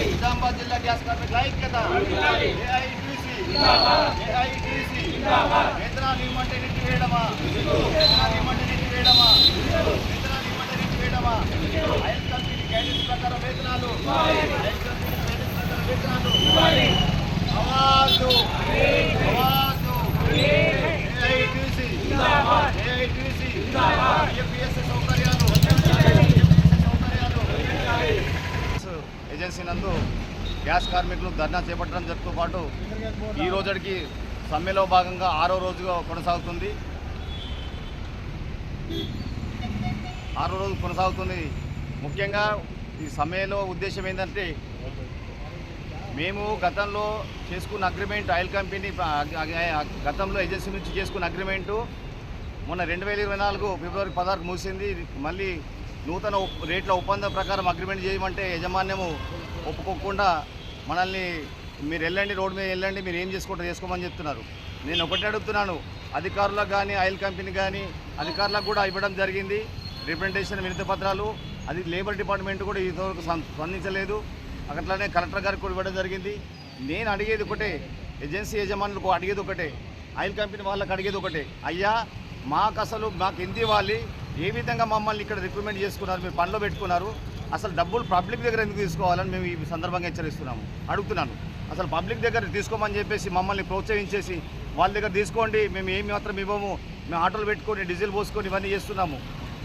నిజామాబాద్ జిల్లా గ్యాస్ కార్మికుల ఐక్యత. ఏఐటీసీ వేతనాలు ఇవ్వమంటే నెట్టివేయడమా, వేతనాలు ఇవ్వమంటే నెట్టివేయడమా, వేతనాలు ఇవ్వమంటే నెట్టివేయడమా. ఆయిల్ కంపెనీ గైడెన్స్ ప్రకారం వేతనాలు, ఆయిల్ కంపెనీ గైడెన్స్ ప్రకారం వేతనాలు. అవాజు అవాజు. ఏఐటీసీ ఏపీఎస్ఎస్ సౌకర్యాలు ఏజెన్సీ నందు గ్యాస్ కార్మికులు ధర్నా చేపట్టడం జరుగుతూ పాటు ఈ రోజుకి సమ్మెలో భాగంగా 6వ రోజుగా కొనసాగుతుంది. 6వ రోజు కొనసాగుతుంది. ముఖ్యంగా ఈ సమ్మెలో ఉద్దేశం ఏంటంటే, మేము గతంలో చేసుకున్న అగ్రిమెంట్, ఆయిల్ కంపెనీ గతంలో ఏజెన్సీ నుంచి చేసుకున్న అగ్రిమెంటు మొన్న 2024 ఫిబ్రవరి 16 ముగిసింది. మళ్ళీ నూతన రేట్ల ఒప్పందం ప్రకారం అగ్రిమెంట్ చేయమంటే యజమాన్యము ఒప్పుకోకుండా మనల్ని మీరు వెళ్ళండి, రోడ్డు మీద వెళ్ళండి, మీరు ఏం చేసుకుంటారో చేసుకోమని చెప్తున్నారు. నేను ఒకటి అడుగుతున్నాను, అధికారులకు కానీ ఆయిల్ కంపెనీ కానీ అధికారులకు కూడా ఇవ్వడం జరిగింది రిప్రజెంటేషన్ వినతి పత్రాలు. అది లేబర్ డిపార్ట్మెంట్ కూడా ఇంతవరకు స్పందించలేదు. అట్లనే కలెక్టర్ గారికి కూడా ఇవ్వడం జరిగింది. నేను అడిగేది ఒకటే, ఏజెన్సీ యజమానులకు అడిగేది ఒకటే, ఆయిల్ కంపెనీ వాళ్ళకి అడిగేది ఒకటే, అయ్యా మాకు అసలు మాకు ఎంత ఇవ్వాలి, ఏ విధంగా మమ్మల్ని ఇక్కడ రిక్రూట్మెంట్ చేసుకున్నారు, మీరు పనిలో పెట్టుకున్నారు, అసలు డబ్బులు పబ్లిక్ దగ్గర ఎందుకు తీసుకోవాలని మేము ఈ సందర్భంగా అడుగుతున్నాను. అసలు పబ్లిక్ దగ్గర తీసుకోమని చెప్పేసి మమ్మల్ని ప్రోత్సహించేసి వాళ్ళ దగ్గర తీసుకోండి, మేము ఏమి మాత్రం ఇవ్వము, మేము ఆటోలు పెట్టుకొని డీజిల్ పోసుకొని ఇవన్నీ చేస్తున్నాము.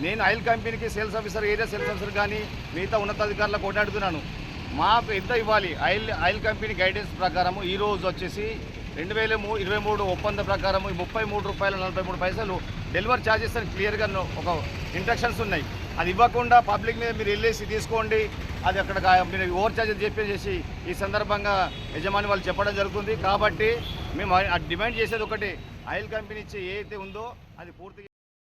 నేను ఆయిల్ కంపెనీకి sales officer, area sales officer కానీ మిగతా ఉన్నతాధికారులకు కొట్టాడుతున్నాను, మాకు ఎంత ఇవ్వాలి. ఆయిల్ కంపెనీ గైడెన్స్ ప్రకారము ఈరోజు వచ్చేసి 2023 ఒప్పందం ప్రకారం ₹33.43 డెలివరీ ఛార్జెస్ అని క్లియర్గా ఒక ఇంస్ట్రక్షన్స్ ఉన్నాయి. అది ఇవ్వకుండా పబ్లిక్ మీద మీరు వెళ్ళేసి తీసుకోండి, అది అక్కడ మీరు ఓవర్ ఛార్జెస్ చెప్పేసి ఈ సందర్భంగా యజమాని వాళ్ళు చెప్పడం జరుగుతుంది. కాబట్టి మేము డిమాండ్ చేసేది ఒకటి, ఆయిల్ కంపెనీ ఇచ్చే ఏదైతే ఉందో అది పూర్తిగా